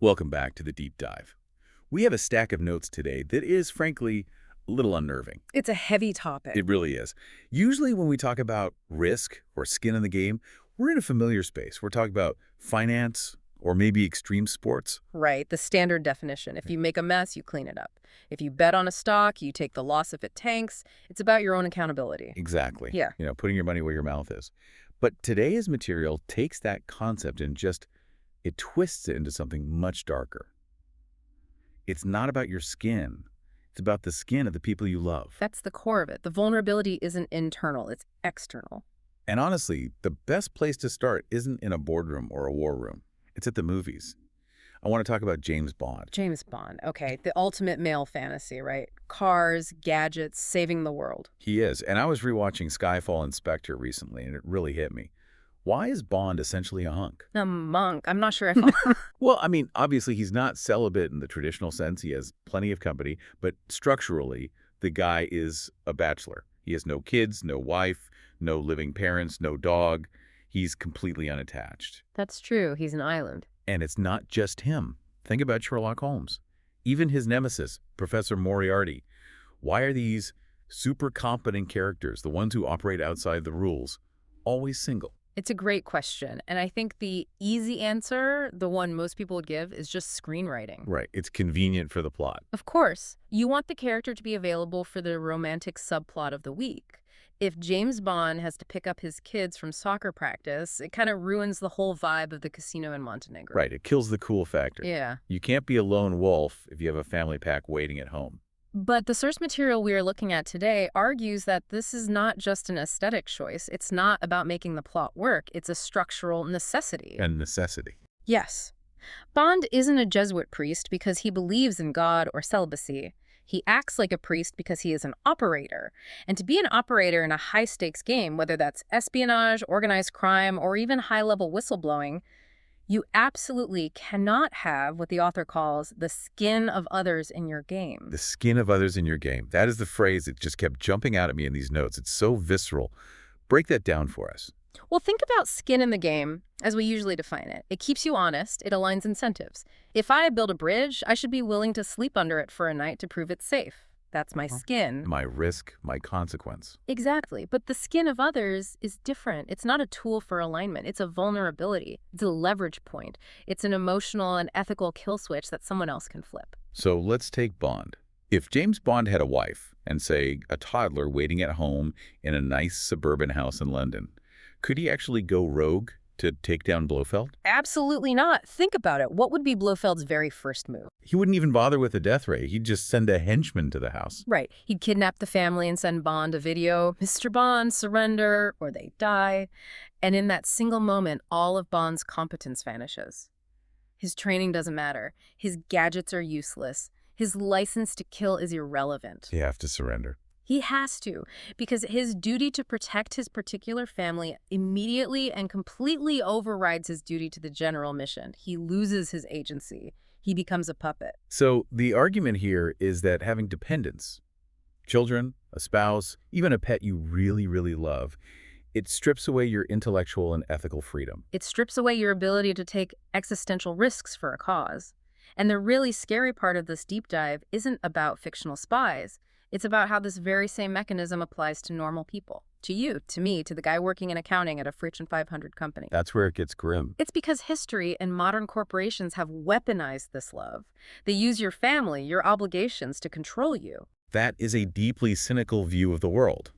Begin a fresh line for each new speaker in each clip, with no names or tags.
Welcome back to the deep dive. We have a stack of notes today that is, frankly, a little unnerving.
It's a heavy topic.
It really is. Usually when we talk about risk or skin in the game, we're in a familiar space. We're talking about finance or maybe extreme sports.
Right, the standard definition. If you make a mess, you clean it up. If you bet on a stock, you take the loss if it tanks. It's about your own accountability.
Exactly.
Yeah.
Putting your money where your mouth is. But today's material takes that concept and it twists it into something much darker. It's not about your skin. It's about the skin of the people you love.
That's the core of it. The vulnerability isn't internal, it's external.
And honestly, the best place to start isn't in a boardroom or a war room. It's at the movies. I want to talk about James Bond.
James Bond, okay, the ultimate male fantasy, right? Cars, gadgets, saving the world.
He is. And I was rewatching Skyfall and Spectre recently, and it really hit me. Why is Bond essentially a hunk?
A monk. I'm not sure if
Well, I mean, obviously he's not celibate in the traditional sense. He has plenty of company, but structurally, the guy is a bachelor. He has no kids, no wife, no living parents, no dog. He's completely unattached.
That's true. He's an island.
And it's not just him. Think about Sherlock Holmes. Even his nemesis, Professor Moriarty. Why are these super competent characters, the ones who operate outside the rules, always single?
It's a great question. And I think the easy answer, the one most people would give, is just screenwriting.
Right. It's convenient for the plot.
Of course, you want the character to be available for the romantic subplot of the week. If James Bond has to pick up his kids from soccer practice, it kind of ruins the whole vibe of the casino in Montenegro.
Right. It kills the cool factor.
Yeah.
You can't be a lone wolf if you have a family pack waiting at home.
But the source material we are looking at today argues that this is not just an aesthetic choice. It's not about making the plot work. It's a structural necessity.
And necessity.
Yes. Bond isn't a Jesuit priest because he believes in God or celibacy. He acts like a priest because he is an operator. And to be an operator in a high-stakes game, whether that's espionage, organized crime, or even high-level whistleblowing, you absolutely cannot have what the author calls the skin of others in your game.
The skin of others in your game. That is the phrase that just kept jumping out at me in these notes. It's so visceral. Break that down for us.
Well, think about skin in the game as we usually define it. It keeps you honest. It aligns incentives. If I build a bridge, I should be willing to sleep under it for a night to prove it's safe. That's my skin.
My risk, my consequence.
Exactly. But the skin of others is different. It's not a tool for alignment. It's a vulnerability. It's a leverage point. It's an emotional and ethical kill switch that someone else can flip.
So let's take Bond. If James Bond had a wife and, say, a toddler waiting at home in a nice suburban house in London, could he actually go rogue to take down Blofeld?
Absolutely not. Think about it. What would be Blofeld's very first move?
He wouldn't even bother with a death ray. He'd just send a henchman to the house.
Right. He'd kidnap the family and send Bond a video. Mr. Bond, surrender, or they die. And in that single moment, all of Bond's competence vanishes. His training doesn't matter. His gadgets are useless. His license to kill is irrelevant.
You have to surrender.
He has to, because his duty to protect his particular family immediately and completely overrides his duty to the general mission. He loses his agency. He becomes a puppet.
So the argument here is that having dependents, children, a spouse, even a pet you really, really love, it strips away your intellectual and ethical freedom.
It strips away your ability to take existential risks for a cause. And the really scary part of this deep dive isn't about fictional spies. It's about how this very same mechanism applies to normal people. To you, to me, to the guy working in accounting at a Fortune 500 company.
That's where it gets grim.
It's because history and modern corporations have weaponized this love. They use your family, your obligations to control you.
That is a deeply cynical view of the world.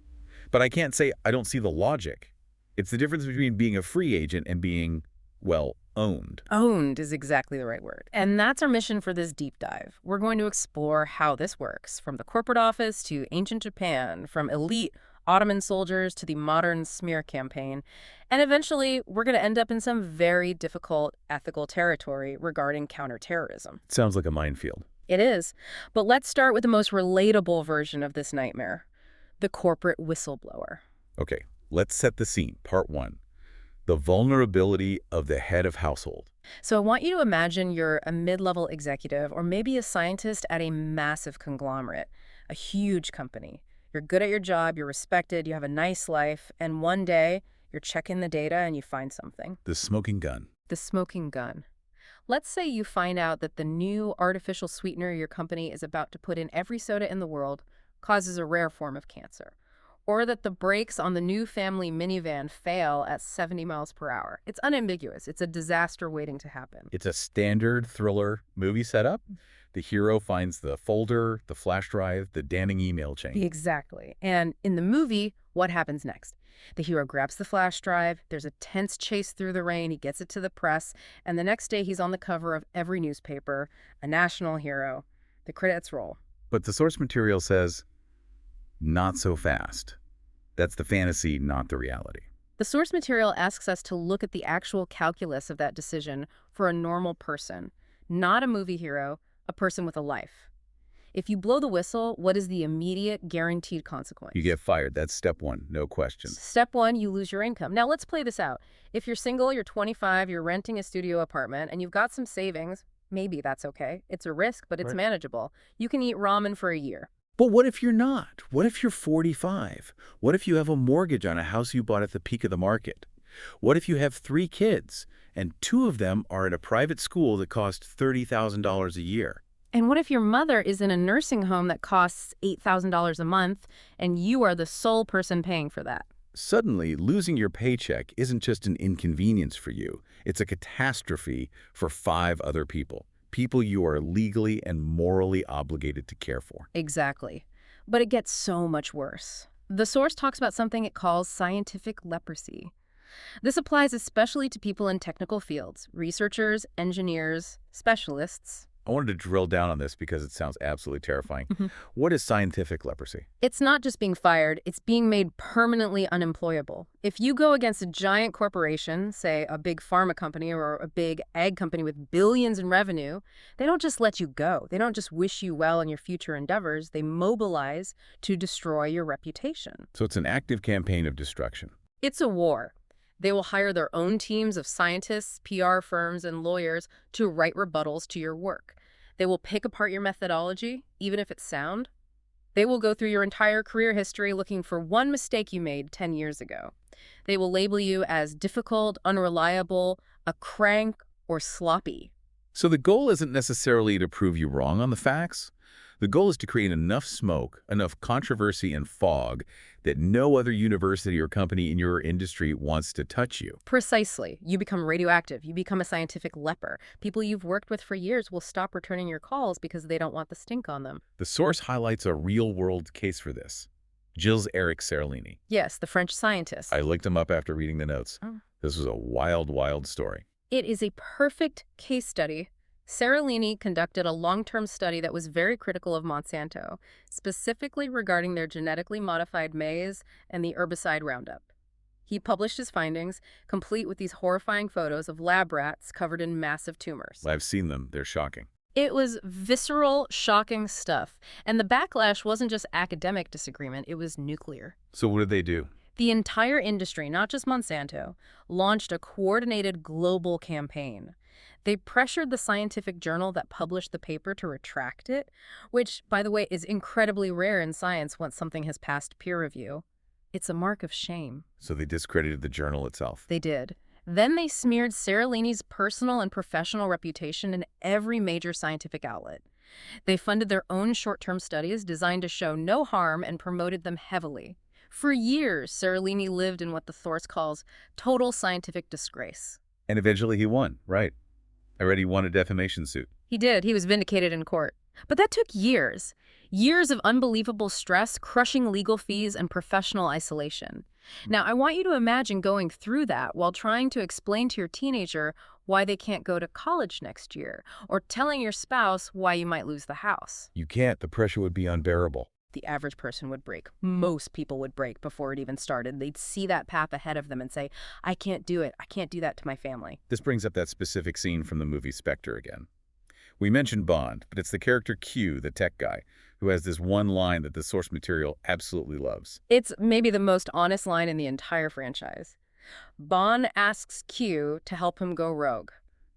But I can't say I don't see the logic. It's the difference between being a free agent and being, well, owned.
Owned is exactly the right word. And that's our mission for this deep dive. We're going to explore how this works, from the corporate office to ancient Japan, from elite Ottoman soldiers to the modern smear campaign. And eventually, we're going to end up in some very difficult ethical territory regarding counterterrorism.
Sounds like a minefield.
It is. But let's start with the most relatable version of this nightmare, the corporate whistleblower.
Okay, let's set the scene. Part 1. The vulnerability of the head of household.
So I want you to imagine you're a mid-level executive or maybe a scientist at a massive conglomerate, a huge company. You're good at your job, you're respected, you have a nice life, and one day you're checking the data and you find something.
The smoking gun.
The smoking gun. Let's say you find out that the new artificial sweetener your company is about to put in every soda in the world causes a rare form of cancer, or that the brakes on the new family minivan fail at 70 miles per hour. It's unambiguous. It's a disaster waiting to happen.
It's a standard thriller movie setup. The hero finds the folder, the flash drive, the damning email chain.
Exactly. And in the movie, what happens next? The hero grabs the flash drive, there's a tense chase through the rain, he gets it to the press, and the next day he's on the cover of every newspaper, a national hero. The credits roll.
But the source material says, not so fast. That's the fantasy, not the reality.
The source material asks us to look at the actual calculus of that decision for a normal person, not a movie hero, a person with a life. If you blow the whistle, what is the immediate guaranteed consequence?
You get fired. That's step one, no question.
Step one, you lose your income. Now let's play this out. If you're single, you're 25, you're renting a studio apartment, and you've got some savings, maybe that's okay. It's a risk, but it's manageable. You can eat ramen for a year.
But what if you're not? What if you're 45? What if you have a mortgage on a house you bought at the peak of the market? What if you have 3 kids, and 2 of them are at a private school that costs $30,000 a year?
And what if your mother is in a nursing home that costs $8,000 a month, and you are the sole person paying for that?
Suddenly, losing your paycheck isn't just an inconvenience for you. It's a catastrophe for 5 other people. People you are legally and morally obligated to care for.
Exactly. But it gets so much worse. The source talks about something it calls scientific leprosy. This applies especially to people in technical fields, researchers, engineers, specialists.
I wanted to drill down on this because it sounds absolutely terrifying. What is scientific leprosy?
It's not just being fired, it's being made permanently unemployable. If you go against a giant corporation, say a big pharma company or a big ag company with billions in revenue, they don't just let you go. They don't just wish you well in your future endeavors. They mobilize to destroy your reputation.
So it's an active campaign of destruction.
It's a war. They will hire their own teams of scientists, PR firms, and lawyers to write rebuttals to your work. They will pick apart your methodology, even if it's sound. They will go through your entire career history looking for one mistake you made 10 years ago. They will label you as difficult, unreliable, a crank, or sloppy.
So the goal isn't necessarily to prove you wrong on the facts. The goal is to create enough smoke, enough controversy and fog that no other university or company in your industry wants to touch you.
Precisely. You become radioactive. You become a scientific leper. People you've worked with for years will stop returning your calls because they don't want the stink on them.
The source highlights a real-world case for this. Gilles-Éric Seralini.
Yes, the French scientist.
I looked him up after reading the notes.
Oh.
This was a wild, wild story.
It is a perfect case study. Seralini conducted a long-term study that was very critical of Monsanto, specifically regarding their genetically modified maize and the herbicide Roundup. He published his findings, complete with these horrifying photos of lab rats covered in massive tumors.
I've seen them. They're shocking.
It was visceral, shocking stuff. And the backlash wasn't just academic disagreement, it was nuclear.
So what did they do?
The entire industry, not just Monsanto, launched a coordinated global campaign. They pressured the scientific journal that published the paper to retract it, which, by the way, is incredibly rare in science once something has passed peer review. It's a mark of shame.
So they discredited the journal itself.
They did. Then they smeared Seralini's personal and professional reputation in every major scientific outlet. They funded their own short-term studies designed to show no harm and promoted them heavily. For years, Seralini lived in what the source calls total scientific disgrace.
And eventually he won, right? I read he won a defamation suit.
He did. He was vindicated in court. But that took years. Years of unbelievable stress, crushing legal fees, and professional isolation. Now, I want you to imagine going through that while trying to explain to your teenager why they can't go to college next year, or telling your spouse why you might lose the house.
You can't. The pressure would be unbearable.
The average person would break. Most people would break before it even started. They'd see that path ahead of them and say, I can't do it. I can't do that to my family.
This brings up that specific scene from the movie Spectre again. We mentioned Bond, but it's the character Q, the tech guy, who has this one line that the source material absolutely loves.
It's maybe the most honest line in the entire franchise. Bond asks Q to help him go rogue,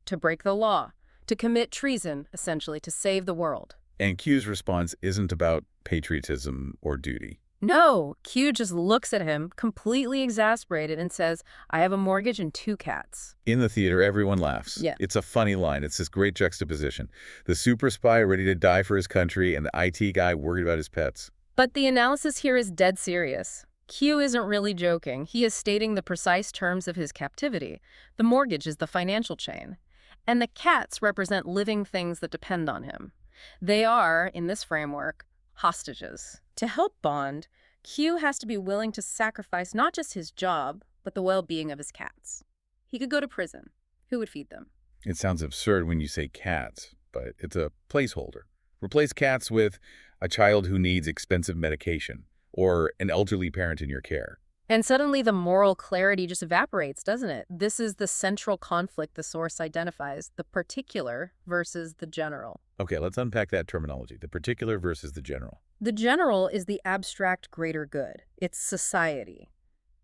to break the law, to commit treason, essentially, to save the world.
And Q's response isn't about patriotism or duty.
No, Q just looks at him, completely exasperated, and says, I have a mortgage and 2 cats.
In the theater, everyone laughs.
Yeah.
It's a funny line. It's this great juxtaposition. The super spy ready to die for his country and the IT guy worried about his pets.
But the analysis here is dead serious. Q isn't really joking. He is stating the precise terms of his captivity. The mortgage is the financial chain. And the cats represent living things that depend on him. They are, in this framework, hostages. To help Bond, Q has to be willing to sacrifice not just his job, but the well-being of his cats. He could go to prison. Who would feed them?
It sounds absurd when you say cats, but it's a placeholder. Replace cats with a child who needs expensive medication or an elderly parent in your care.
And suddenly the moral clarity just evaporates, doesn't it? This is the central conflict the source identifies, the particular versus the general.
Okay, let's unpack that terminology, the particular versus the general.
The general is the abstract greater good. It's society,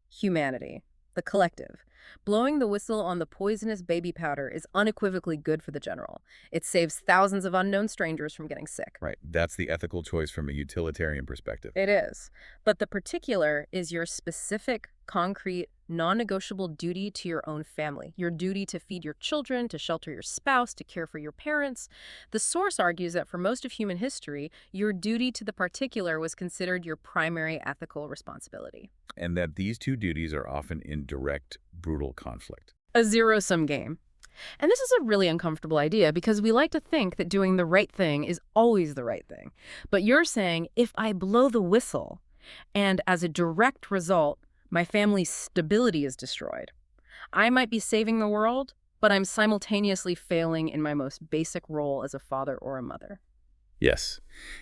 humanity, the collective. Blowing the whistle on the poisonous baby powder is unequivocally good for the general. It saves thousands of unknown strangers from getting sick.
Right, that's the ethical choice from a utilitarian perspective.
It is. But the particular is your specific, concrete, non-negotiable duty to your own family. Your duty to feed your children, to shelter your spouse, to care for your parents. The source argues that for most of human history, your duty to the particular was considered your primary ethical responsibility.
And that these two duties are often in direct, brutal conflict.
A zero-sum game. And this is a really uncomfortable idea because we like to think that doing the right thing is always the right thing. But you're saying, if I blow the whistle, and as a direct result, my family's stability is destroyed, I might be saving the world, but I'm simultaneously failing in my most basic role as a father or a mother.
Yes,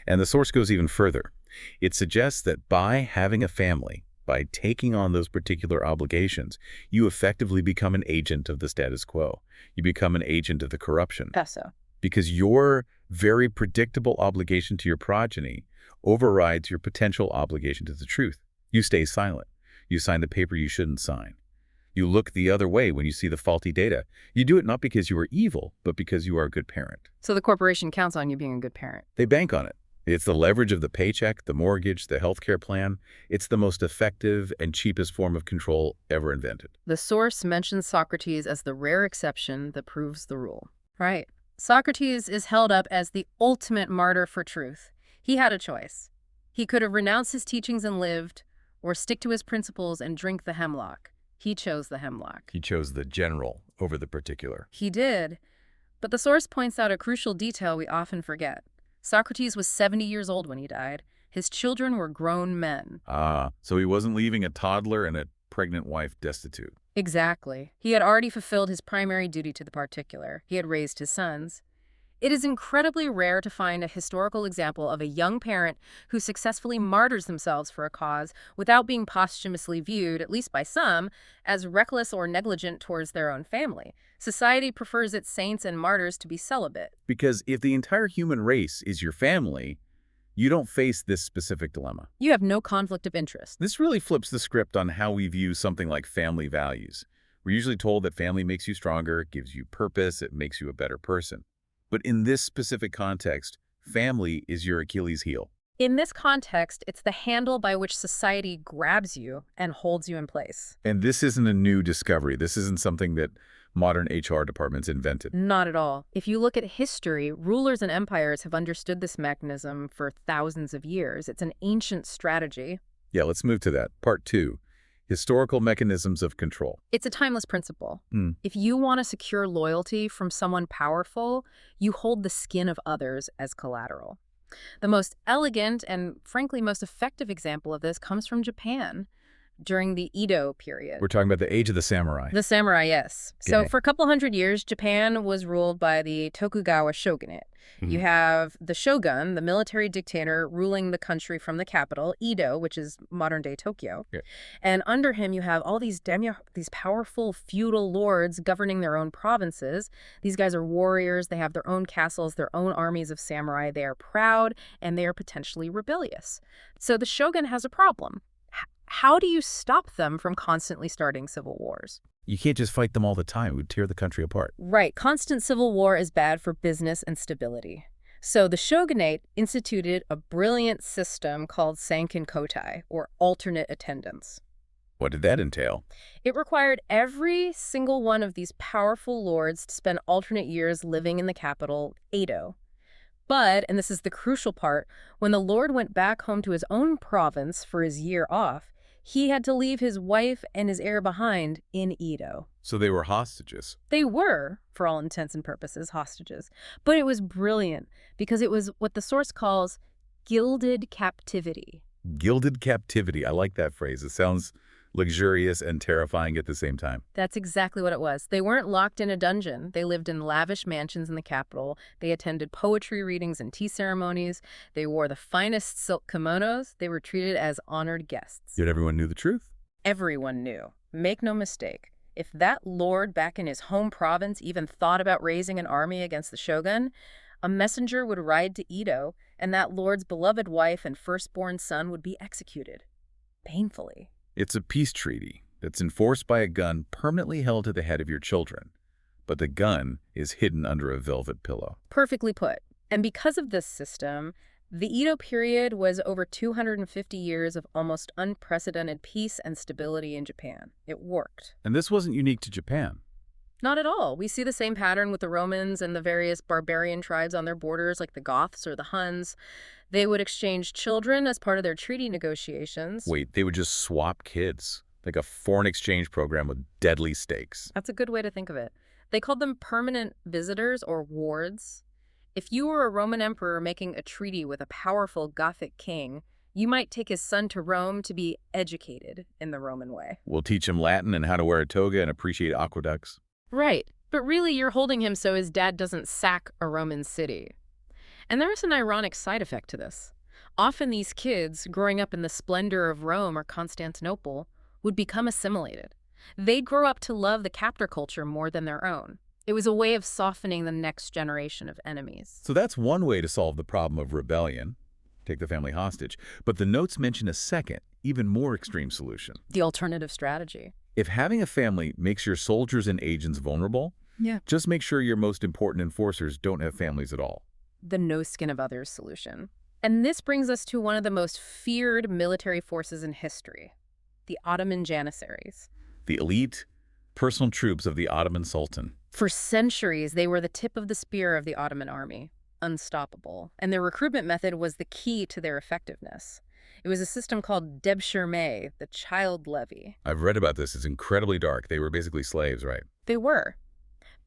and the source goes even further. It suggests that by having a family, by taking on those particular obligations, you effectively become an agent of the status quo. You become an agent of the corruption.
Peso.
Because your very predictable obligation to your progeny overrides your potential obligation to the truth. You stay silent. You sign the paper you shouldn't sign. You look the other way when you see the faulty data. You do it not because you are evil, but because you are a good parent.
So the corporation counts on you being a good parent.
They bank on it. It's the leverage of the paycheck, the mortgage, the healthcare plan. It's the most effective and cheapest form of control ever invented.
The source mentions Socrates as the rare exception that proves the rule. Right. Socrates is held up as the ultimate martyr for truth. He had a choice. He could have renounced his teachings and lived, or stick to his principles and drink the hemlock. He chose the hemlock.
He chose the general over the particular.
He did. But the source points out a crucial detail we often forget. Socrates was 70 years old when he died. His children were grown men.
So he wasn't leaving a toddler and a pregnant wife destitute.
Exactly. He had already fulfilled his primary duty to the particular. He had raised his sons. It is incredibly rare to find a historical example of a young parent who successfully martyrs themselves for a cause without being posthumously viewed, at least by some, as reckless or negligent towards their own family. Society prefers its saints and martyrs to be celibate.
Because if the entire human race is your family, you don't face this specific dilemma.
You have no conflict of interest.
This really flips the script on how we view something like family values. We're usually told that family makes you stronger, it gives you purpose, it makes you a better person. But in this specific context, family is your Achilles heel.
In this context, it's the handle by which society grabs you and holds you in place.
And this isn't a new discovery. This isn't something that modern HR departments invented.
Not at all. If you look at history, rulers and empires have understood this mechanism for thousands of years. It's an ancient strategy.
Yeah, let's move to that. Part 2. Historical mechanisms of control.
It's a timeless principle. If you want to secure loyalty from someone powerful, you hold the skin of others as collateral. The most elegant and, frankly, most effective example of this comes from Japan during the Edo period.
We're talking about the age of the samurai.
The samurai, yes. So
Okay.
for a couple hundred years, Japan was ruled by the Tokugawa shogunate. You have the shogun, the military dictator, ruling the country from the capital, Edo, which is modern-day Tokyo.
Okay.
And under him, you have all these powerful feudal lords governing their own provinces. These guys are warriors. They have their own castles, their own armies of samurai. They are proud, and they are potentially rebellious. So the shogun has a problem. How do you stop them from constantly starting civil wars?
You can't just fight them all the time. It would tear the country apart.
Right. Constant civil war is bad for business and stability. So the shogunate instituted a brilliant system called sankin-kotai, or alternate attendance.
What did that entail?
It required every single one of these powerful lords to spend alternate years living in the capital, Edo. But, and this is the crucial part, when the lord went back home to his own province for his year off, he had to leave his wife and his heir behind in Edo.
So they were hostages.
They were, for all intents and purposes, hostages. But it was brilliant because it was what the source calls gilded captivity.
Gilded captivity. I like that phrase. It sounds luxurious and terrifying at the same time.
That's exactly what it was. They weren't locked in a dungeon. They lived in lavish mansions in the capital. They attended poetry readings and tea ceremonies. They wore the finest silk kimonos. They were treated as honored guests.
Yet everyone knew the truth?
Everyone knew. Make no mistake. If that lord back in his home province even thought about raising an army against the shogun, a messenger would ride to Edo, and that lord's beloved wife and firstborn son would be executed. Painfully.
It's a peace treaty that's enforced by a gun permanently held to the head of your children. But the gun is hidden under a velvet pillow.
Perfectly put. And because of this system, the Edo period was over 250 years of almost unprecedented peace and stability in Japan. It worked.
And this wasn't unique to Japan.
Not at all. We see the same pattern with the Romans and the various barbarian tribes on their borders, like the Goths or the Huns. They would exchange children as part of their treaty negotiations.
Wait, they would just swap kids, like a foreign exchange program with deadly stakes.
That's a good way to think of it. They called them permanent visitors or wards. If you were a Roman emperor making a treaty with a powerful Gothic king, you might take his son to Rome to be educated in the Roman way.
We'll teach him Latin and how to wear a toga and appreciate aqueducts.
Right. But really, you're holding him so his dad doesn't sack a Roman city. And there is an ironic side effect to this. Often these kids, growing up in the splendor of Rome or Constantinople, would become assimilated. They'd grow up to love the captor culture more than their own. It was a way of softening the next generation of enemies.
So that's one way to solve the problem of rebellion. Take the family hostage. But the notes mention a second, even more extreme solution.
The alternative strategy.
If having a family makes your soldiers and agents vulnerable, just make sure your most important enforcers don't have families at all.
The no skin of others solution. And this brings us to one of the most feared military forces in history, the Ottoman janissaries.
The elite, personal troops of the Ottoman sultan.
For centuries, they were the tip of the spear of the Ottoman army, unstoppable. And their recruitment method was the key to their effectiveness. It was a system called devshirme, the child levy.
I've read about this. It's incredibly dark. They were basically slaves, right?
They were.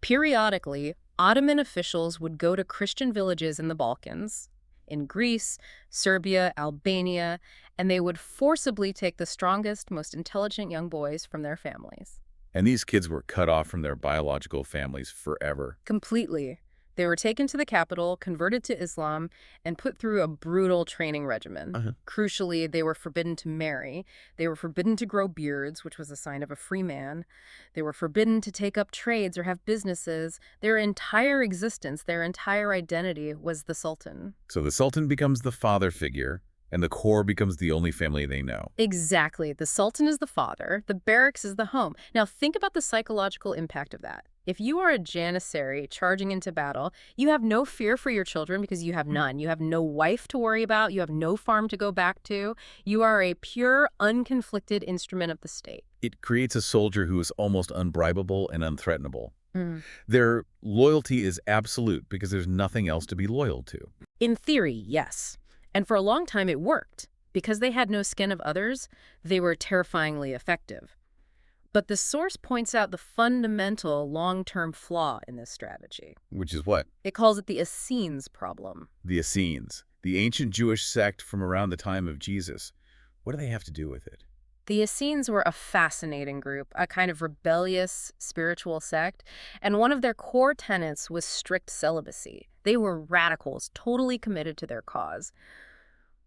Periodically, Ottoman officials would go to Christian villages in the Balkans, in Greece, Serbia, Albania, and they would forcibly take the strongest, most intelligent young boys from their families.
And these kids were cut off from their biological families forever.
Completely. They were taken to the capital, converted to Islam, and put through a brutal training regimen. Crucially, they were forbidden to marry. They were forbidden to grow beards, which was a sign of a free man. They were forbidden to take up trades or have businesses. Their entire existence, their entire identity was the sultan.
So the sultan becomes the father figure, and the core becomes the only family they know.
Exactly. The sultan is the father. The barracks is the home. Now think about the psychological impact of that. If you are a janissary charging into battle, you have no fear for your children because you have none. You have no wife to worry about. You have no farm to go back to. You are a pure, unconflicted instrument of the state.
It creates a soldier who is almost unbribable and unthreatenable. Their loyalty is absolute because there's nothing else to be loyal to.
In theory, yes. And for a long time it worked. Because they had no skin of others, they were terrifyingly effective. But the source points out the fundamental long-term flaw in this strategy.
Which is what?
It calls it the Essenes problem.
The Essenes, the ancient Jewish sect from around the time of Jesus. What do they have to do with it?
The Essenes were a fascinating group, a kind of rebellious spiritual sect, and one of their core tenets was strict celibacy. They were radicals, totally committed to their cause.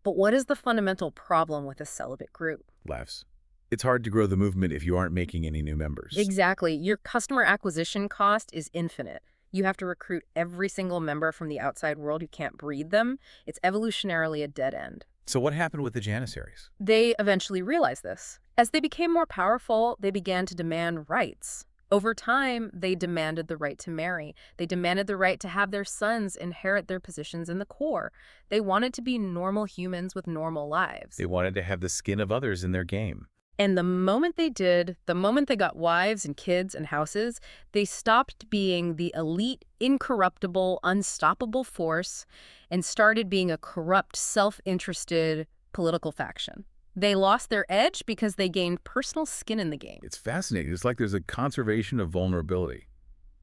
But what is the fundamental problem with a celibate group?
Laughs. It's hard to grow the movement if you aren't making any new members.
Exactly. Your customer acquisition cost is infinite. You have to recruit every single member from the outside world. You can't breed them. It's evolutionarily a dead end.
So what happened with the janissaries?
They eventually realized this. As they became more powerful, they began to demand rights. Over time, they demanded the right to marry. They demanded the right to have their sons inherit their positions in the corps. They wanted to be normal humans with normal lives.
They wanted to have the skin of others in their game.
And the moment they did, the moment they got wives and kids and houses, they stopped being the elite, incorruptible, unstoppable force and started being a corrupt, self-interested political faction. They lost their edge because they gained personal skin in the game.
It's fascinating. It's like there's a conservation of vulnerability.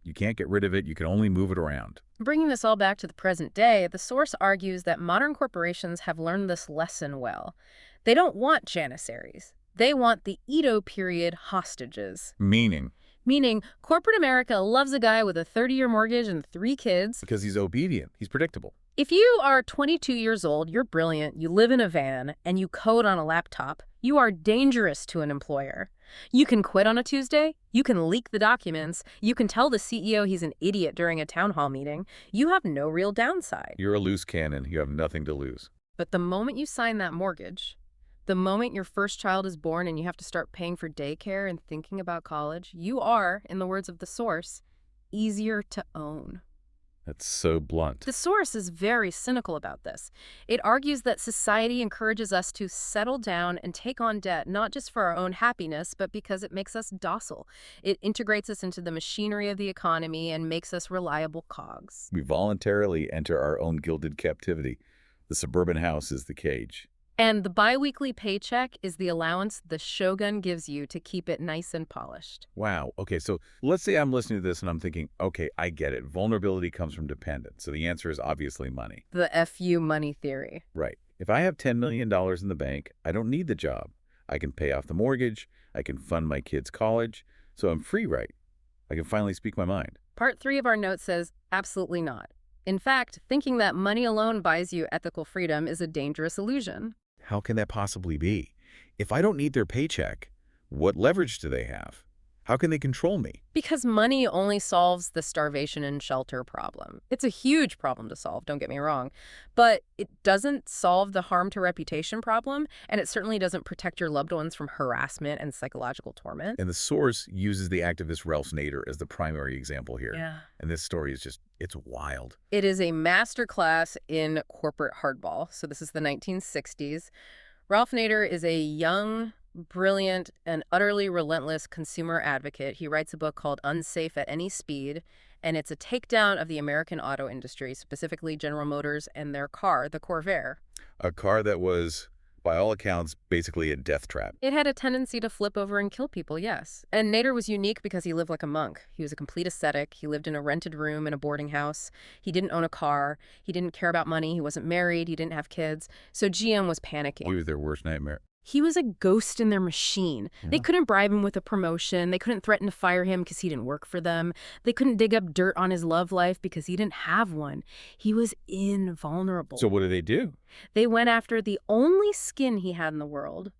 You can't get rid of it. You can only move it around.
Bringing this all back to the present day, the source argues that modern corporations have learned this lesson well. They don't want janissaries. They want the Edo period hostages.
Meaning?
Meaning, corporate America loves a guy with a 30-year mortgage and 3 kids.
Because he's obedient. He's predictable.
If you are 22 years old, you're brilliant, you live in a van, and you code on a laptop, you are dangerous to an employer. You can quit on a Tuesday, you can leak the documents, you can tell the CEO he's an idiot during a town hall meeting. You have no real downside.
You're a loose cannon. You have nothing to lose.
But the moment you sign that mortgage, the moment your first child is born and you have to start paying for daycare and thinking about college, you are, in the words of the source, easier to own.
That's so blunt.
The source is very cynical about this. It argues that society encourages us to settle down and take on debt, not just for our own happiness, but because it makes us docile. It integrates us into the machinery of the economy and makes us reliable cogs.
We voluntarily enter our own gilded captivity. The suburban house is the cage.
And the biweekly paycheck is the allowance the shogun gives you to keep it nice and polished.
Wow. Okay, so let's say I'm listening to this and I'm thinking, okay, I get it. Vulnerability comes from dependence. So the answer is obviously money.
The FU money theory.
Right. If I have $10 million in the bank, I don't need the job. I can pay off the mortgage. I can fund my kids' college. So I'm free, right? I can finally speak my mind.
Part 3 of our note says, absolutely not. In fact, thinking that money alone buys you ethical freedom is a dangerous illusion.
How can that possibly be? If I don't need their paycheck, what leverage do they have? How can they control me?
Because money only solves the starvation and shelter problem. It's a huge problem to solve, don't get me wrong. But it doesn't solve the harm to reputation problem, and it certainly doesn't protect your loved ones from harassment and psychological torment.
And the source uses the activist Ralph Nader as the primary example here.
Yeah.
And this story is just, it's wild.
It is a masterclass in corporate hardball. So this is the 1960s. Ralph Nader is a young, brilliant, and utterly relentless consumer advocate. He writes a book called Unsafe at Any Speed, and it's a takedown of the American auto industry, specifically General Motors and their car, the Corvair.
A car that was, by all accounts, basically a death trap.
It had a tendency to flip over and kill people, yes. And Nader was unique because he lived like a monk. He was a complete ascetic. He lived in a rented room in a boarding house. He didn't own a car. He didn't care about money. He wasn't married. He didn't have kids. So GM was panicking.
He was their worst nightmare.
He was a ghost in their machine. They couldn't bribe him with a promotion. They couldn't threaten to fire him because he didn't work for them. They couldn't dig up dirt on his love life because he didn't have one. He was invulnerable.
So what do?
They went after the only skin he had in the world,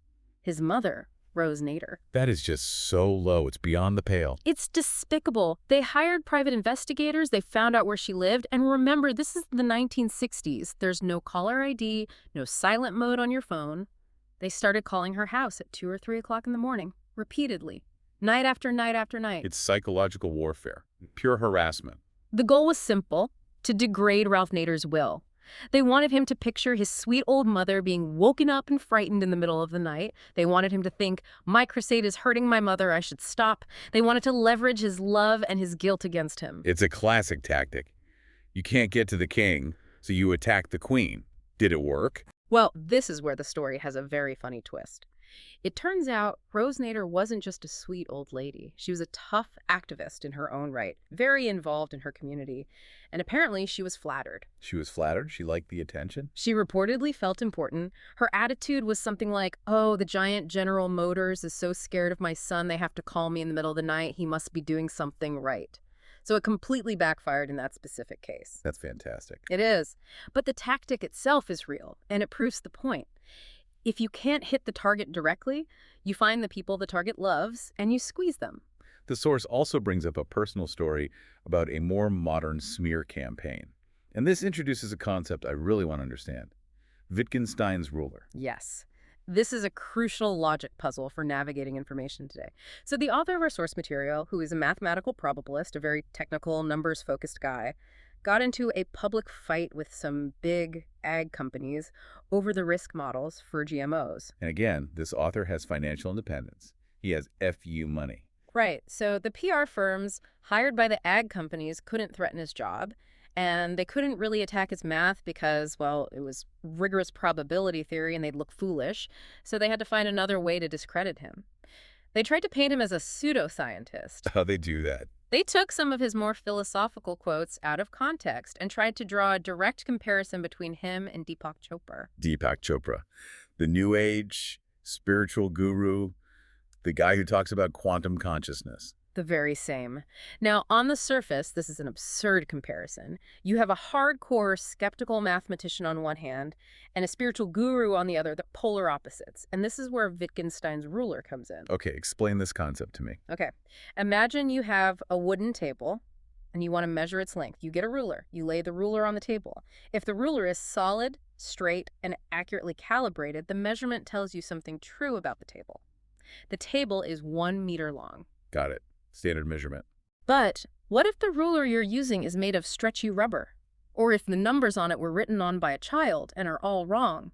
his mother, Rose Nader.
That is just so low. It's beyond the pale.
It's despicable. They hired private investigators. They found out where she lived. And remember, this is the 1960s. There's no caller ID, no silent mode on your phone. They started calling her house at 2 or 3 o'clock in the morning, repeatedly, night after night after night.
It's psychological warfare, pure harassment.
The goal was simple, to degrade Ralph Nader's will. They wanted him to picture his sweet old mother being woken up and frightened in the middle of the night. They wanted him to think, my crusade is hurting my mother, I should stop. They wanted to leverage his love and his guilt against him.
It's a classic tactic. You can't get to the king, so you attack the queen. Did it work?
Well, this is where the story has a very funny twist. It turns out Rose Nader wasn't just a sweet old lady. She was a tough activist in her own right, very involved in her community, and apparently she was flattered.
She was flattered? She liked the attention?
She reportedly felt important. Her attitude was something like, oh, the giant General Motors is so scared of my son they have to call me in the middle of the night. He must be doing something right. So it completely backfired in that specific case.
That's fantastic.
It is. But the tactic itself is real, and it proves the point. If you can't hit the target directly, you find the people the target loves, and you squeeze them.
The source also brings up a personal story about a more modern smear campaign. And this introduces a concept I really want to understand. Wittgenstein's ruler.
Yes. This is a crucial logic puzzle for navigating information today. So the author of our source material, who is a mathematical probabilist, a very technical, numbers-focused guy, got into a public fight with some big ag companies over the risk models for GMOs.
And again, this author has financial independence. He has FU money.
Right. So the PR firms hired by the ag companies couldn't threaten his job, and they couldn't really attack his math because, well, it was rigorous probability theory and they'd look foolish. So they had to find another way to discredit him. They tried to paint him as a pseudoscientist.
How they do that?
They took some of his more philosophical quotes out of context and tried to draw a direct comparison between him and Deepak Chopra.
Deepak Chopra, the New Age spiritual guru, the guy who talks about quantum consciousness.
The very same. Now, on the surface, this is an absurd comparison. You have a hardcore skeptical mathematician on one hand and a spiritual guru on the other, the polar opposites. And this is where Wittgenstein's ruler comes in.
Okay, explain this concept to me.
Okay. Imagine you have a wooden table and you want to measure its length. You get a ruler. You lay the ruler on the table. If the ruler is solid, straight, and accurately calibrated, the measurement tells you something true about the table. The table is 1 meter long.
Got it. Standard measurement.
But what if the ruler you're using is made of stretchy rubber? Or if the numbers on it were written on by a child and are all wrong?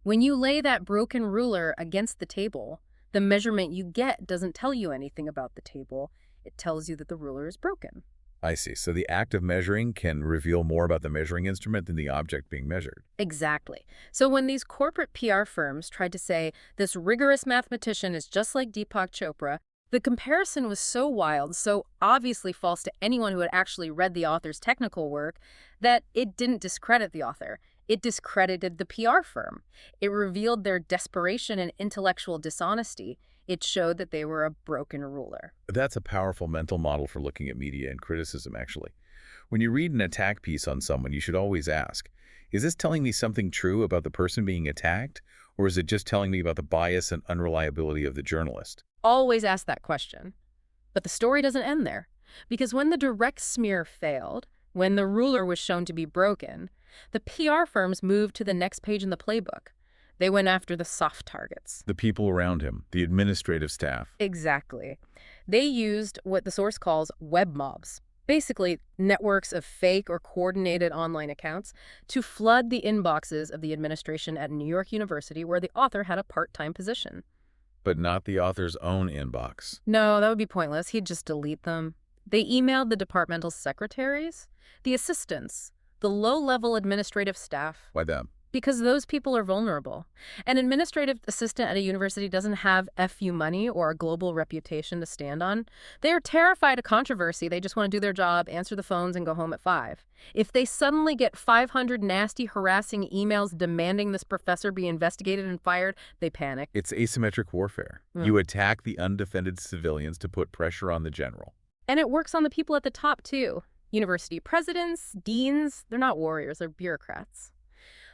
When you lay that broken ruler against the table, the measurement you get doesn't tell you anything about the table. It tells you that the ruler is broken.
I see. So the act of measuring can reveal more about the measuring instrument than the object being measured.
Exactly. So when these corporate PR firms tried to say this rigorous mathematician is just like Deepak Chopra, the comparison was so wild, so obviously false to anyone who had actually read the author's technical work, that it didn't discredit the author. It discredited the PR firm. It revealed their desperation and intellectual dishonesty. It showed that they were a broken ruler.
That's a powerful mental model for looking at media and criticism, actually. When you read an attack piece on someone, you should always ask, is this telling me something true about the person being attacked, or is it just telling me about the bias and unreliability of the journalist?
Always ask that question. But the story doesn't end there. Because when the direct smear failed, when the ruler was shown to be broken, the PR firms moved to the next page in the playbook. They went after the soft targets.
The people around him, the administrative staff.
Exactly. They used what the source calls web mobs, basically networks of fake or coordinated online accounts, to flood the inboxes of the administration at New York University, where the author had a part-time position.
But not the author's own inbox.
No, that would be pointless. He'd just delete them. They emailed the departmental secretaries, the assistants, the low-level administrative staff.
Why them?
Because those people are vulnerable. An administrative assistant at a university doesn't have FU money or a global reputation to stand on. They are terrified of controversy. They just want to do their job, answer the phones, and go home at 5. If they suddenly get 500 nasty, harassing emails demanding this professor be investigated and fired, they panic.
It's asymmetric warfare. You attack the undefended civilians to put pressure on the general.
And it works on the people at the top, too. University presidents, deans, they're not warriors, they're bureaucrats.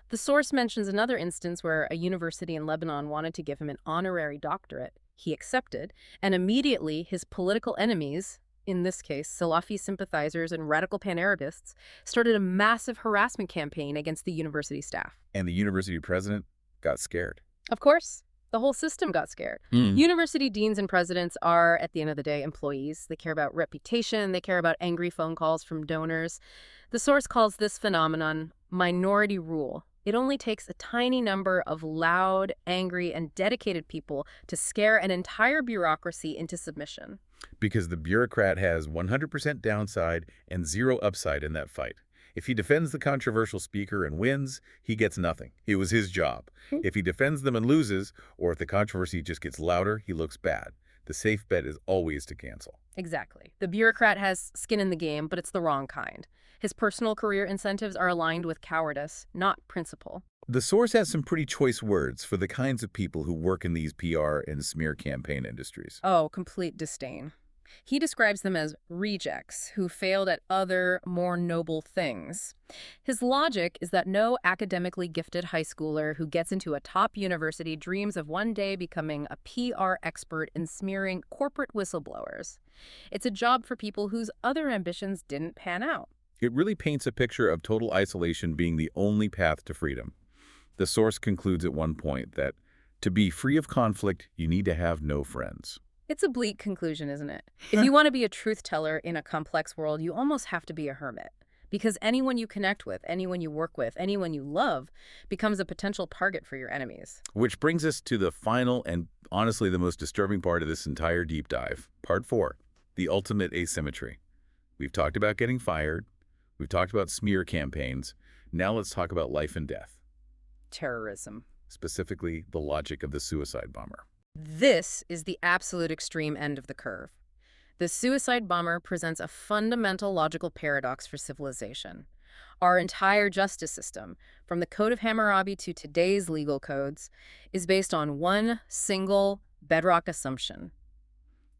The source mentions another instance where a university in Lebanon wanted to give him an honorary doctorate. He accepted, and immediately his political enemies, in this case Salafi sympathizers and radical pan-Arabists, started a massive harassment campaign against the university staff.
And the university president got scared.
Of course, the whole system got scared. University deans and presidents are, at the end of the day, employees. They care about reputation. They care about angry phone calls from donors. The source calls this phenomenon minority rule. It only takes a tiny number of loud, angry, and dedicated people to scare an entire bureaucracy into submission.
Because the bureaucrat has 100% downside and 0 upside in that fight. If he defends the controversial speaker and wins, he gets nothing. It was his job. If he defends them and loses, or if the controversy just gets louder, he looks bad. The safe bet is always to cancel.
Exactly. The bureaucrat has skin in the game, but it's the wrong kind. His personal career incentives are aligned with cowardice, not principle.
The source has some pretty choice words for the kinds of people who work in these PR and smear campaign industries.
Oh, complete disdain. He describes them as rejects who failed at other, more noble things. His logic is that no academically gifted high schooler who gets into a top university dreams of one day becoming a PR expert in smearing corporate whistleblowers. It's a job for people whose other ambitions didn't pan out.
It really paints a picture of total isolation being the only path to freedom. The source concludes at one point that To be free of conflict, you need to have no friends.
It's a bleak conclusion, isn't it? If you want to be a truth teller in a complex world, you almost have to be a hermit. Because anyone you connect with, anyone you work with, anyone you love becomes a potential target for your enemies.
Which brings us to the final and honestly the most disturbing part of this entire deep dive. Part 4, the ultimate asymmetry. We've talked about getting fired. We've talked about smear campaigns. Now let's talk about life and death.
Terrorism.
Specifically, the logic of the suicide bomber.
This is the absolute extreme end of the curve. The suicide bomber presents a fundamental logical paradox for civilization. Our entire justice system, from the Code of Hammurabi to today's legal codes, is based on one single bedrock assumption.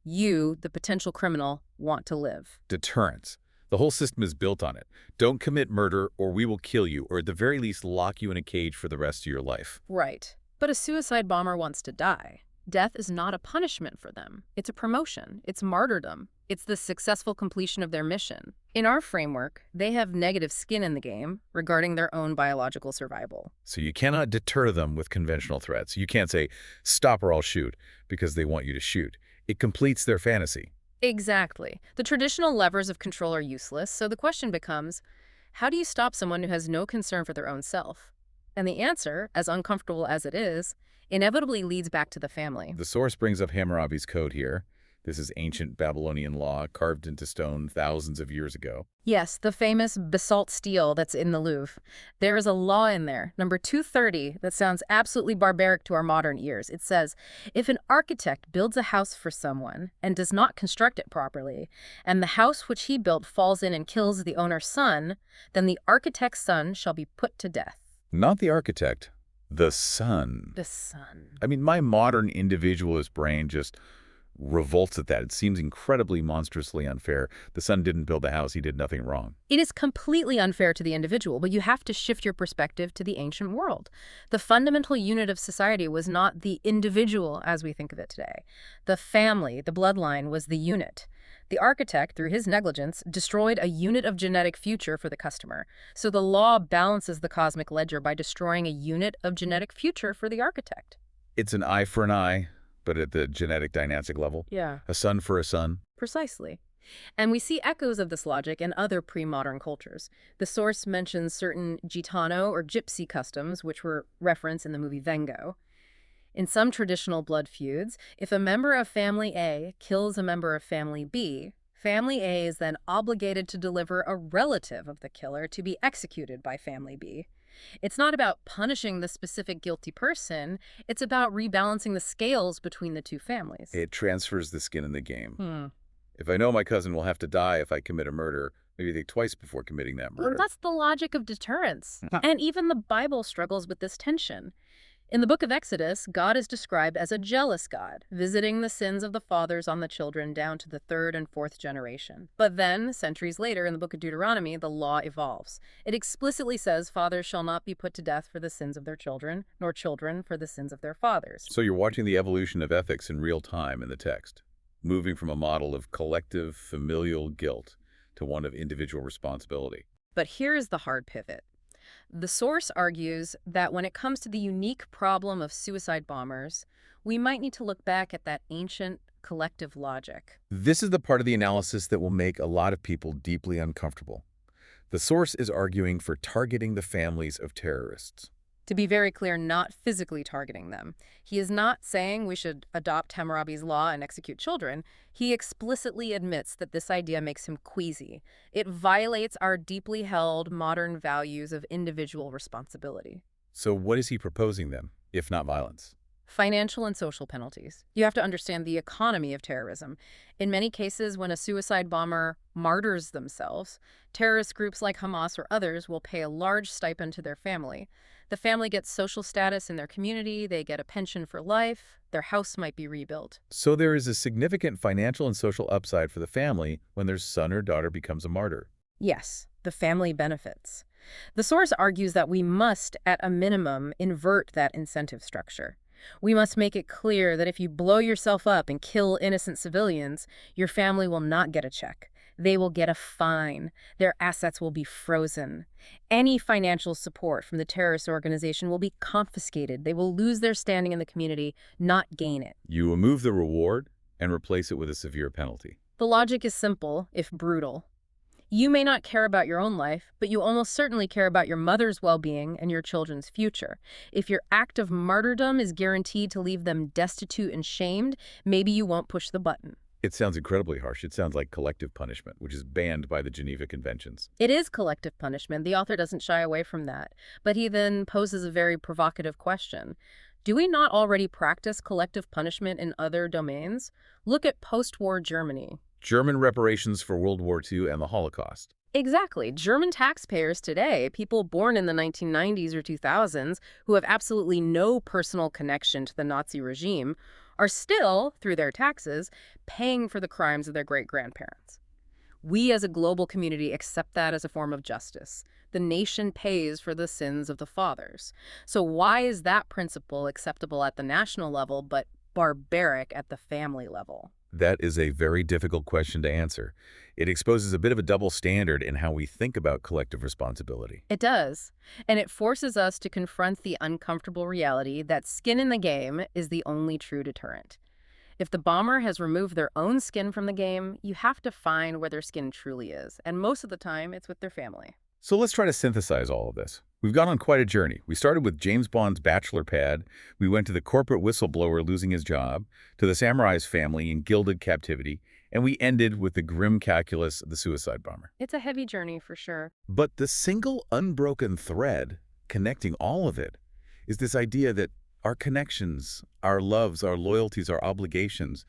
You, the potential criminal, want to live.
Deterrence. The whole system is built on it. Don't commit murder or we will kill you, or at the very least lock you in a cage for the rest of your life.
Right. But a suicide bomber wants to die. Death is not a punishment for them. It's a promotion. It's martyrdom. It's the successful completion of their mission. In our framework, they have negative skin in the game regarding their own biological survival.
So you cannot deter them with conventional threats. You can't say, stop or I'll shoot, because they want you to shoot. It completes their fantasy.
Exactly. The traditional levers of control are useless, so the question becomes, how do you stop someone who has no concern for their own self? And the answer, as uncomfortable as it is, inevitably leads back to the family.
The source brings up Hammurabi's code here. This is ancient Babylonian law carved into stone thousands of years ago.
Yes, the famous basalt stele that's in the Louvre. There is a law in there, number 230, that sounds absolutely barbaric to our modern ears. It says, if an architect builds a house for someone and does not construct it properly, and the house which he built falls in and kills the owner's son, then the architect's son shall be put to death.
Not the architect, the son.
The son.
I mean, my modern individualist brain just revolts at that. It seems incredibly monstrously unfair. The son didn't build the house. He did nothing wrong.
It is completely unfair to the individual, but you have to shift your perspective to the ancient world. The fundamental unit of society was not the individual as we think of it today. The family, the bloodline, was the unit. The architect, through his negligence, destroyed a unit of genetic future for the customer. So the law balances the cosmic ledger by destroying a unit of genetic future for the architect.
It's an eye for an eye, but at the genetic dynastic level.
Yeah.
A son for a son.
Precisely. And we see echoes of this logic in other pre-modern cultures. The source mentions certain gitano or gypsy customs, which were referenced in the movie Vengo. In some traditional blood feuds, if a member of Family A kills a member of Family B, Family A is then obligated to deliver a relative of the killer to be executed by Family B. It's not about punishing the specific guilty person, it's about rebalancing the scales between the two families.
It transfers the skin in the game. If I know my cousin will have to die if I commit a murder, maybe think twice before committing that murder.
Well, that's the logic of deterrence. And even the Bible struggles with this tension. In the book of Exodus, God is described as a jealous God, visiting the sins of the fathers on the children down to the third and fourth generation. But then, centuries later, in the book of Deuteronomy, the law evolves. It explicitly says fathers shall not be put to death for the sins of their children, nor children for the sins of their fathers.
So you're watching the evolution of ethics in real time in the text, moving from a model of collective familial guilt to one of individual responsibility.
But here is the hard pivot. The source argues that when it comes to the unique problem of suicide bombers, we might need to look back at that ancient collective logic.
This is the part of the analysis that will make a lot of people deeply uncomfortable. The source is arguing for targeting the families of terrorists.
To be very clear, not physically targeting them. He is not saying we should adopt Hammurabi's law and execute children. He explicitly admits that this idea makes him queasy. It violates our deeply held modern values of individual responsibility.
So what is he proposing then, if not violence?
Financial and social penalties. You have to understand the economy of terrorism. In many cases, when a suicide bomber martyrs themselves, terrorist groups like Hamas or others will pay a large stipend to their family. The family gets social status in their community, they get a pension for life, their house might be rebuilt.
So there is a significant financial and social upside for the family when their son or daughter becomes a martyr.
Yes, the family benefits. The source argues that we must, at a minimum, invert that incentive structure. We must make it clear that if you blow yourself up and kill innocent civilians, your family will not get a check. They will get a fine. Their assets will be frozen. Any financial support from the terrorist organization will be confiscated. They will lose their standing in the community, not gain it.
You remove the reward and replace it with a severe penalty.
The logic is simple, if brutal. You may not care about your own life, but you almost certainly care about your mother's well-being and your children's future. If your act of martyrdom is guaranteed to leave them destitute and shamed, maybe you won't push the button.
It sounds incredibly harsh. It sounds like collective punishment, which is banned by the Geneva Conventions.
It is collective punishment. The author doesn't shy away from that. But he then poses a very provocative question. Do we not already practice collective punishment in other domains? Look at post-war Germany.
German reparations for World War II and the Holocaust.
Exactly. German taxpayers today, people born in the 1990s or 2000s who have absolutely no personal connection to the Nazi regime, are still, through their taxes, paying for the crimes of their great-grandparents. We as a global community accept that as a form of justice. The nation pays for the sins of the fathers. So why is that principle acceptable at the national level but barbaric at the family level?
That is a very difficult question to answer. It exposes a bit of a double standard in how we think about collective responsibility.
It does. And it forces us to confront the uncomfortable reality that skin in the game is the only true deterrent. If the bomber has removed their own skin from the game, you have to find where their skin truly is. And most of the time, it's with their family.
So let's try to synthesize all of this. We've gone on quite a journey. We started with James Bond's bachelor pad, we went to the corporate whistleblower losing his job, to the samurai's family in gilded captivity, and we ended with the grim calculus of the suicide bomber.
It's a heavy journey for sure.
But the single unbroken thread connecting all of it is this idea that our connections, our loves, our loyalties, our obligations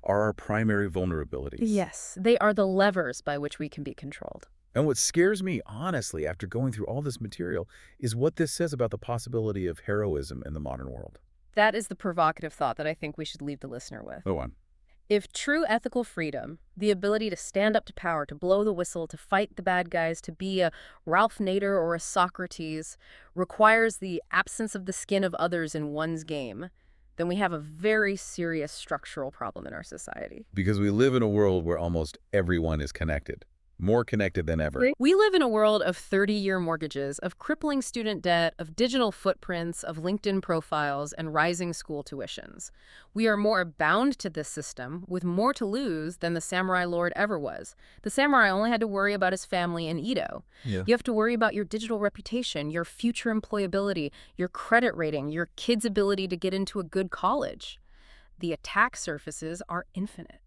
are our primary vulnerabilities.
Yes, they are the levers by which we can be controlled.
And what scares me, honestly, after going through all this material, is what this says about the possibility of heroism in the modern world.
That is the provocative thought that I think we should leave the listener with.
Go on.
If true ethical freedom, the ability to stand up to power, to blow the whistle, to fight the bad guys, to be a Ralph Nader or a Socrates, requires the absence of the skin of others in one's game, then we have a very serious structural problem in our society.
Because we live in a world where almost everyone is connected. More connected than ever.
We live in a world of 30-year mortgages, of crippling student debt, of digital footprints, of LinkedIn profiles, and rising school tuitions. We are more bound to this system, with more to lose than the samurai lord ever was. The samurai only had to worry about his family in Edo.
Yeah.
You have to worry about your digital reputation, your future employability, your credit rating, your kid's ability to get into a good college. The attack surfaces are infinite.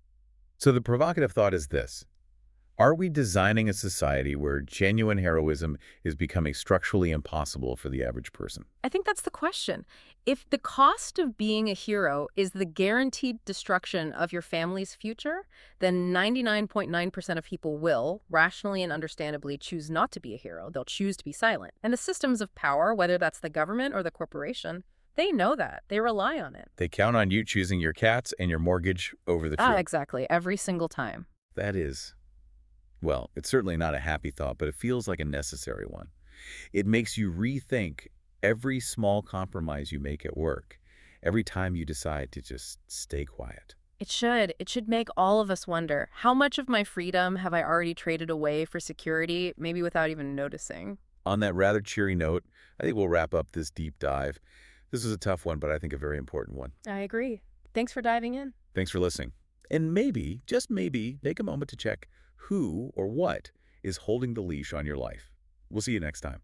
So the provocative thought is this. Are we designing a society where genuine heroism is becoming structurally impossible for the average person?
I think that's the question. If the cost of being a hero is the guaranteed destruction of your family's future, then 99.9% of people will, rationally and understandably, choose not to be a hero. They'll choose to be silent. And the systems of power, whether that's the government or the corporation, they know that. They rely on it.
They count on you choosing your cats and your mortgage over the truth.
Exactly. Every single time.
That is... Well, it's certainly not a happy thought, but it feels like a necessary one. It makes you rethink every small compromise you make at work, every time you decide to just stay quiet.
It should. It should make all of us wonder, how much of my freedom have I already traded away for security, maybe without even noticing?
On that rather cheery note, I think we'll wrap up this deep dive. This was a tough one, but I think a very important one.
I agree. Thanks for diving in.
Thanks for listening. And maybe, just maybe, take a moment to check who or what is holding the leash on your life. We'll see you next time.